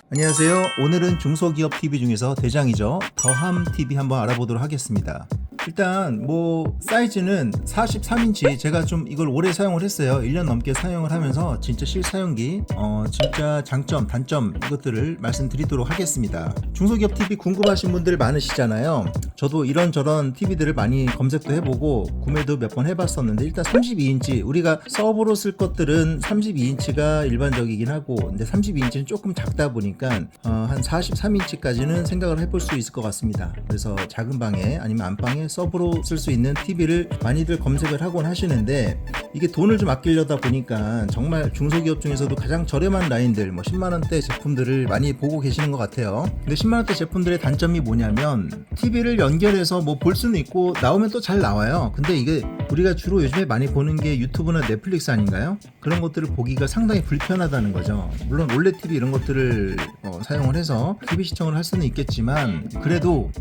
안녕하세요. 오늘은 중소기업 TV 중에서 대장이죠. 더함 TV 한번 알아보도록 하겠습니다. 일단 사이즈는 43인치. 제가 좀 이걸 오래 사용을 했어요. 1년 넘게 사용을 하면서 진짜 실사용기 진짜 장점 단점 이것들을 말씀드리도록 하겠습니다. 중소기업 TV 궁금하신 분들 많으시잖아요. 저도 이런저런 TV들을 많이 검색도 해보고 구매도 몇 번 해봤었는데, 일단 32인치 우리가 서브로 쓸 것들은 32인치가 일반적이긴 하고, 근데 32인치는 조금 작다 보니까 한 43인치까지는 생각을 해볼 수 있을 것 같습니다. 그래서 작은 방에 아니면 안방에 서브로 쓸 수 있는 TV를 많이들 검색을 하곤 하시는데, 이게 돈을 좀 아끼려다 보니까 정말 중소기업 중에서도 가장 저렴한 라인들 10만원대 제품들을 많이 보고 계시는 것 같아요. 근데 10만원대 제품들의 단점이 뭐냐면, TV를 연결해서 볼 수는 있고 나오면 또 잘 나와요. 근데 이게 우리가 주로 요즘에 많이 보는 게 유튜브나 넷플릭스 아닌가요? 그런 것들을 보기가 상당히 불편하다는 거죠. 물론 올레드 TV 이런 것들을 사용을 해서 TV 시청을 할 수는 있겠지만, 그래도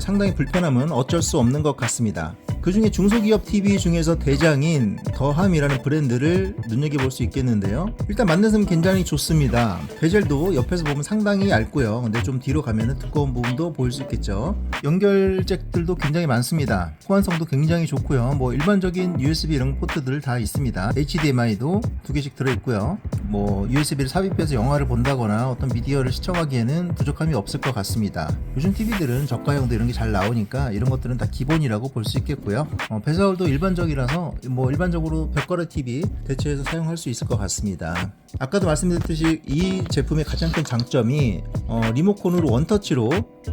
상당히 불편함은 어쩔 수 없는 것 같습니다. 그 중에 중소기업 TV 중에서 대장인 더함이라는 브랜드를 눈여겨볼 수 있겠는데요. 일단 만듦새는 굉장히 좋습니다. 베젤도 옆에서 보면 상당히 얇고요. 근데 좀 뒤로 가면 두꺼운 부분도 보일 수 있겠죠. 연결잭들도 굉장히 많습니다. 호환성도 굉장히 좋고요. 일반적인 USB 이런 포트들 다 있습니다. HDMI도 2개씩 들어있고요. USB를 삽입해서 영화를 본다거나 어떤 미디어를 시청하기에는 부족함이 없을 것 같습니다. 요즘 TV들은 저가형도 이런 게 잘 나오니까 이런 것들은 다 기본이라고 볼 수 있겠고요. 배사율도 일반적이라서 일반적으로 벽걸이 TV 대체해서 사용할 수 있을 것 같습니다. 아까도 말씀드렸듯이 이 제품의 가장 큰 장점이 리모컨으로 원터치로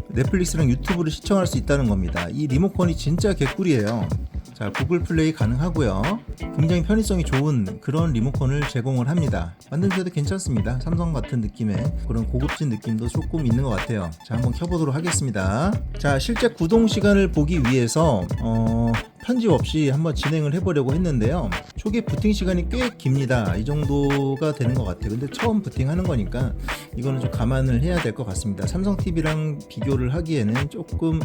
넷플릭스랑 유튜브를 시청할 수 있다는 겁니다. 이 리모컨이 진짜 개꿀이에요. 자, 구글 플레이 가능하고요. 굉장히 편의성이 좋은 그런 리모컨을 제공을 합니다. 만듦새도 괜찮습니다. 삼성 같은 느낌의 그런 고급진 느낌도 조금 있는 것 같아요. 자, 한번 켜보도록 하겠습니다. 자, 실제 구동 시간을 보기 위해서 편집 없이 한번 진행을 해보려고 했는데요. 초기 부팅 시간이 꽤 깁니다. 이 정도가 되는 것 같아요. 근데 처음 부팅하는 거니까 이거는 좀 감안을 해야 될 것 같습니다. 삼성 TV랑 비교를 하기에는 조금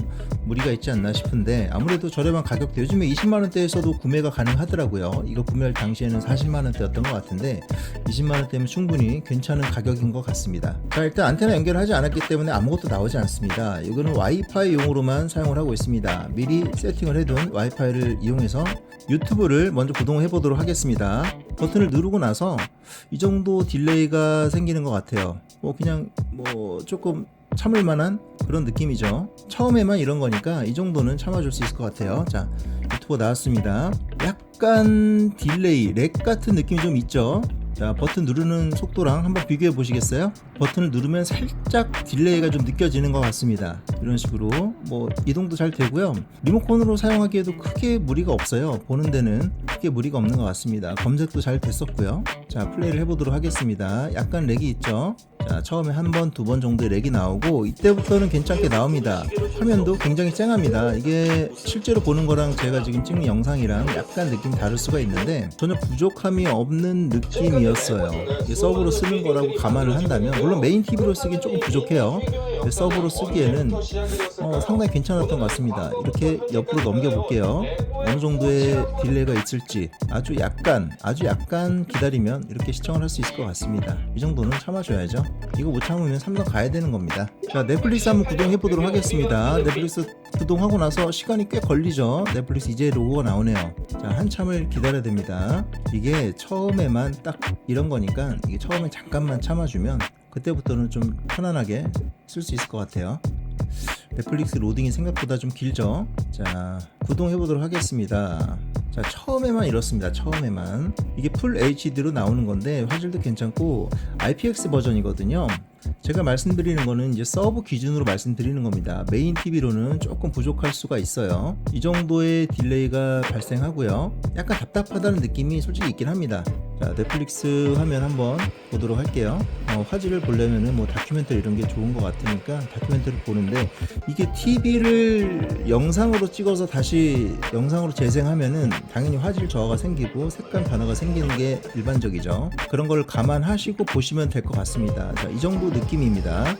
무리가 있지 않나 싶은데, 아무래도 저렴한 가격대, 요즘에 20만원대에서도 구매가 가능하더라고요. 이거 구매할 당시에는 40만원대였던 것 같은데 20만원대면 충분히 괜찮은 가격인 것 같습니다. 자, 일단 안테나 연결을 하지 않았기 때문에 아무것도 나오지 않습니다. 이거는 와이파이 용으로만 사용을 하고 있습니다. 미리 세팅을 해둔 와이파이를 이용해서 유튜브를 먼저 구동을 해보도록 하겠습니다. 버튼을 누르고 나서 이 정도 딜레이가 생기는 것 같아요. 그냥 조금 참을 만한 그런 느낌이죠. 처음에만 이런 거니까 이 정도는 참아줄 수 있을 것 같아요. 자, 유튜브 나왔습니다. 약간 딜레이, 렉 같은 느낌이 좀 있죠. 자, 버튼 누르는 속도랑 한번 비교해 보시겠어요? 버튼을 누르면 살짝 딜레이가 좀 느껴지는 것 같습니다. 이런 식으로 이동도 잘 되고요. 리모컨으로 사용하기에도 크게 무리가 없어요. 보는 데는 크게 무리가 없는 것 같습니다. 검색도 잘 됐었고요. 자, 플레이를 해보도록 하겠습니다. 약간 렉이 있죠. 자, 처음에 한 번, 두 번 정도의 렉이 나오고 이때부터는 괜찮게 나옵니다. 화면도 굉장히 쨍합니다. 이게 실제로 보는 거랑 제가 지금 찍는 영상이랑 약간 느낌이 다를 수가 있는데 전혀 부족함이 없는 느낌이었어요. 이게 서브로 쓰는 거라고 감안을 한다면, 물론 메인 TV로 쓰기엔 조금 부족해요. 근데 서브로 쓰기에는 상당히 괜찮았던 것 같습니다. 이렇게 옆으로 넘겨볼게요. 어느 정도의 딜레이가 있을지 아주 약간 기다리면 이렇게 시청을 할 수 있을 것 같습니다. 이 정도는 참아줘야죠. 이거 못 참으면 삼성 가야 되는 겁니다. 자, 넷플릭스 한번 구동해 보도록 하겠습니다. 넷플릭스 구동하고 나서 시간이 꽤 걸리죠. 넷플릭스 이제 로고가 나오네요. 자, 한참을 기다려야 됩니다. 이게 처음에만 딱 이런 거니까, 이게 처음에 잠깐만 참아주면 그때부터는 좀 편안하게 쓸 수 있을 것 같아요. 넷플릭스 로딩이 생각보다 좀 길죠. 자, 구동해 보도록 하겠습니다. 자, 처음에만 이렇습니다. 처음에만 이게 풀 HD로 나오는 건데 화질도 괜찮고 IPX 버전이거든요. 제가 말씀드리는 거는 이제 서브 기준으로 말씀드리는 겁니다. 메인 TV로는 조금 부족할 수가 있어요. 이 정도의 딜레이가 발생하고요. 약간 답답하다는 느낌이 솔직히 있긴 합니다. 자, 넷플릭스 화면 한번 보도록 할게요. 화질을 보려면은 다큐멘터리 이런 게 좋은 것 같으니까 다큐멘터리 보는데, 이게 TV를 영상으로 찍어서 다시 영상으로 재생하면은 당연히 화질 저하가 생기고 색감 변화가 생기는 게 일반적이죠. 그런 걸 감안하시고 보시면 될 것 같습니다. 자, 이 정도 느낌입니다.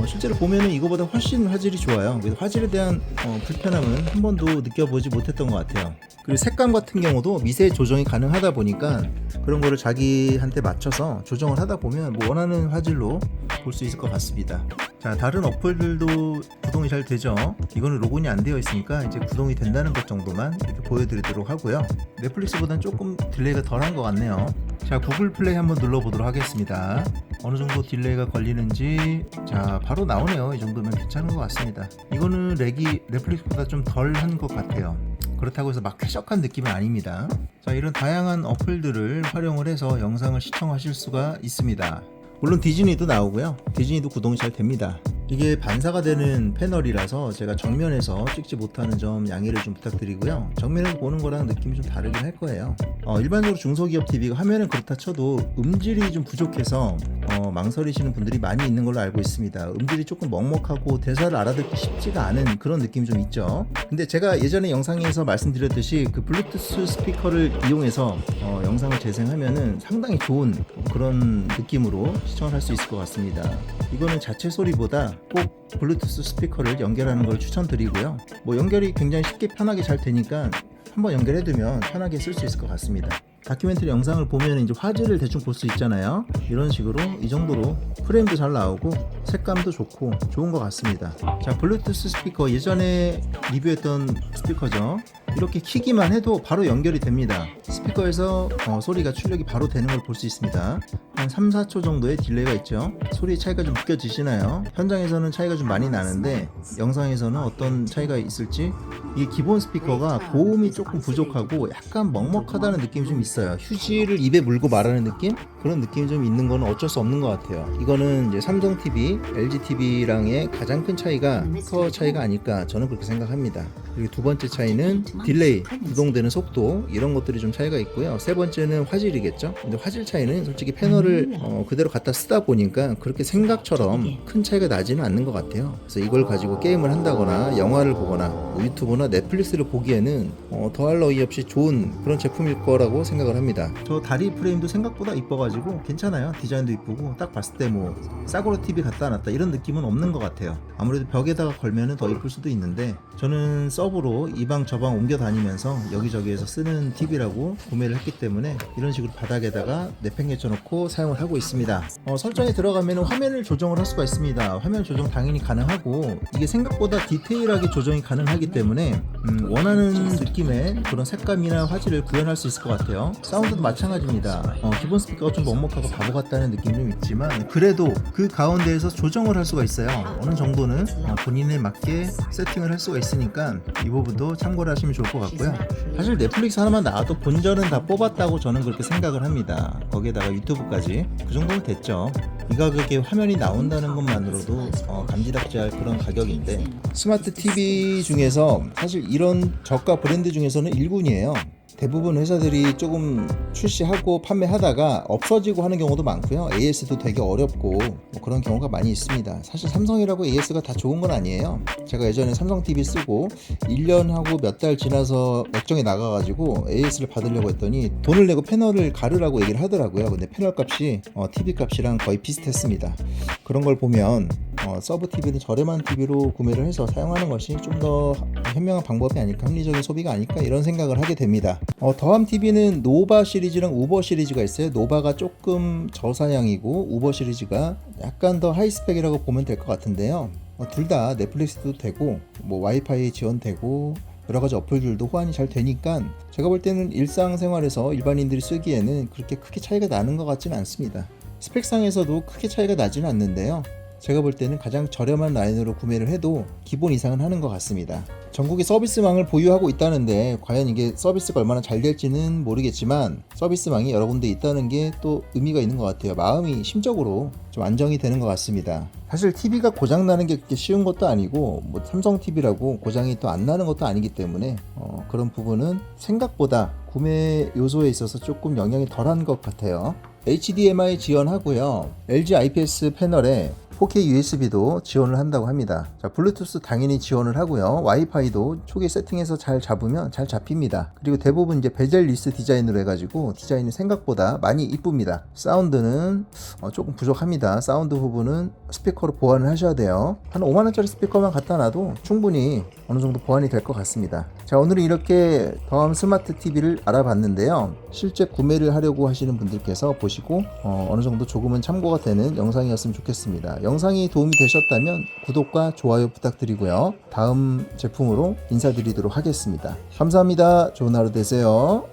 실제로 보면은 이거보다 훨씬 화질이 좋아요. 그래서 화질에 대한 불편함은 한 번도 느껴보지 못했던 것 같아요. 그리고 색감 같은 경우도 미세 조정이 가능하다 보니까 그런 거를 자기한테 맞춰서 조정 조정을 하다 보면 뭐 원하는 화질로 볼 수 있을 것 같습니다. 자, 다른 어플들도 구동이 잘 되죠. 이거는 로그인이 안 되어 있으니까 이제 구동이 된다는 것 정도만 이렇게 보여드리도록 하고요. 넷플릭스보다는 조금 딜레이가 덜한 것 같네요. 자, 구글 플레이 한번 눌러보도록 하겠습니다. 어느 정도 딜레이가 걸리는지, 자, 바로 나오네요. 이 정도면 괜찮은 것 같습니다. 이거는 렉이 넷플릭스보다 좀 덜한 것 같아요. 그렇다고 해서 막 쾌적한 느낌은 아닙니다. 자, 이런 다양한 어플들을 활용을 해서 영상을 시청하실 수가 있습니다. 물론 디즈니도 나오고요. 디즈니도 구동이 잘 됩니다. 이게 반사가 되는 패널이라서 제가 정면에서 찍지 못하는 점 양해를 좀 부탁드리고요. 정면에서 보는 거랑 느낌이 좀 다르긴 할 거예요. 일반적으로 중소기업 TV가 화면은 그렇다 쳐도 음질이 좀 부족해서 망설이시는 분들이 많이 있는 걸로 알고 있습니다. 음질이 조금 먹먹하고 대사를 알아듣기 쉽지가 않은 그런 느낌이 좀 있죠. 근데 제가 예전에 영상에서 말씀드렸듯이 그 블루투스 스피커를 이용해서 영상을 재생하면은 상당히 좋은 그런 느낌으로 시청을 할 수 있을 것 같습니다. 이거는 자체 소리보다 꼭 블루투스 스피커를 연결하는 걸 추천드리고요. 뭐 연결이 굉장히 쉽게 편하게 잘 되니까 한번 연결해두면 편하게 쓸 수 있을 것 같습니다. 다큐멘터리 영상을 보면 이제 화질을 대충 볼 수 있잖아요. 이런 식으로 이 정도로 프레임도 잘 나오고 색감도 좋고 좋은 것 같습니다. 자, 블루투스 스피커 예전에 리뷰했던 스피커죠. 이렇게 키기만 해도 바로 연결이 됩니다. 스피커에서 소리가 출력이 바로 되는 걸 볼 수 있습니다. 한 3, 4초 정도의 딜레이가 있죠. 소리 차이가 좀 느껴지시나요? 현장에서는 차이가 좀 많이 나는데 영상에서는 어떤 차이가 있을지. 이게 기본 스피커가 고음이 조금 부족하고 약간 먹먹하다는 느낌이 좀 있어요. 휴지를 입에 물고 말하는 느낌? 그런 느낌이 좀 있는 건 어쩔 수 없는 것 같아요. 이거는 이제 삼성 TV, LG TV랑의 가장 큰 차이가 스피커 차이가 아닐까 저는 그렇게 생각합니다. 그리고 두 번째 차이는 딜레이, 구동되는 속도 이런 것들이 좀 차이가 있고요. 세 번째는 화질이겠죠. 근데 화질 차이는 솔직히 패널을 그대로 갖다 쓰다 보니까 그렇게 생각처럼 큰 차이가 나지는 않는 것 같아요. 그래서 이걸 가지고 게임을 한다거나 영화를 보거나 유튜브나 넷플릭스를 보기에는 더할 나위 없이 좋은 그런 제품일 거라고 생각을 합니다. 저 다리 프레임도 생각보다 이뻐가지고 괜찮아요. 디자인도 이쁘고 딱 봤을 때 뭐 싸구려 TV 갖다 놨다 이런 느낌은 없는 것 같아요. 아무래도 벽에다가 걸면은 더 이쁠 수도 있는데 저는 서브로 이 방 저 방 옮겨 다니면서 여기저기에서 쓰는 TV라고 구매를 했기 때문에 이런 식으로 바닥에다가 내팽개쳐 놓고 사용을 하고 있습니다. 설정에 들어가면 화면을 조정을 할 수가 있습니다. 화면 조정 당연히 가능하고 이게 생각보다 디테일하게 조정이 가능하기 때문에 원하는 느낌의 그런 색감이나 화질을 구현할 수 있을 것 같아요. 사운드도 마찬가지입니다. 기본 스피커가 좀 먹먹하고 바보 같다는 느낌이 좀 있지만 그래도 그 가운데에서 조정을 할 수가 있어요. 어느 정도는 본인에 맞게 세팅을 할 수가 있으니까 이 부분도 참고를 하시면 좋을 것 같고요. 사실 넷플릭스 하나만 나와도 본전은 다 뽑았다고 저는 그렇게 생각을 합니다. 거기에다가 유튜브까지 그 정도면 됐죠. 이 가격에 화면이 나온다는 것만으로도 감지답지할 그런 가격인데 스마트 TV 중에서 사실 이런 저가 브랜드 중에서는 1군이에요. 대부분 회사들이 조금 출시하고 판매하다가 없어지고 하는 경우도 많고요. AS도 되게 어렵고 뭐 그런 경우가 많이 있습니다. 사실 삼성이라고 AS가 다 좋은 건 아니에요. 제가 예전에 삼성 TV 쓰고 1년 하고 몇 달 지나서 액정이 나가가지고 AS를 받으려고 했더니 돈을 내고 패널을 가르라고 얘기를 하더라고요. 근데 패널 값이 TV 값이랑 거의 비슷했습니다. 그런 걸 보면 서브 TV는 저렴한 TV로 구매를 해서 사용하는 것이 좀 더 현명한 방법이 아닐까, 합리적인 소비가 아닐까 이런 생각을 하게 됩니다. 더함 TV는 노바 시리즈랑 우버 시리즈가 있어요. 노바가 조금 저사양이고 우버 시리즈가 약간 더 하이스펙이라고 보면 될 것 같은데요. 둘 다 넷플릭스도 되고 뭐 와이파이 지원되고 여러가지 어플들도 호환이 잘 되니까 제가 볼 때는 일상생활에서 일반인들이 쓰기에는 그렇게 크게 차이가 나는 것 같지는 않습니다. 스펙상에서도 크게 차이가 나지는 않는데요. 제가 볼 때는 가장 저렴한 라인으로 구매를 해도 기본 이상은 하는 것 같습니다. 전국에 서비스망을 보유하고 있다는데 과연 이게 서비스가 얼마나 잘 될지는 모르겠지만 서비스망이 여러 군데 있다는 게 또 의미가 있는 것 같아요. 마음이 심적으로 좀 안정이 되는 것 같습니다. 사실 TV가 고장나는 게 그렇게 쉬운 것도 아니고 뭐 삼성 TV라고 고장이 또 안 나는 것도 아니기 때문에 그런 부분은 생각보다 구매 요소에 있어서 조금 영향이 덜한 것 같아요. HDMI 지원하고요. LG IPS 패널에 4K USB도 지원을 한다고 합니다. 자, 블루투스 당연히 지원을 하고요. 와이파이도 초기 세팅해서 잘 잡으면 잘 잡힙니다. 그리고 대부분 이제 베젤 리스 디자인으로 해가지고 디자인이 생각보다 많이 이쁩니다. 사운드는 조금 부족합니다. 사운드 부분은 스피커로 보완을 하셔야 돼요. 한 5만원짜리 스피커만 갖다 놔도 충분히 어느 정도 보완이 될 것 같습니다. 자, 오늘은 이렇게 더함 스마트 TV를 알아봤는데요. 실제 구매를 하려고 하시는 분들께서 보시고 어느 정도 조금은 참고가 되는 영상이었으면 좋겠습니다. 영상이 도움이 되셨다면 구독과 좋아요 부탁드리고요. 다음 제품으로 인사드리도록 하겠습니다. 감사합니다. 좋은 하루 되세요.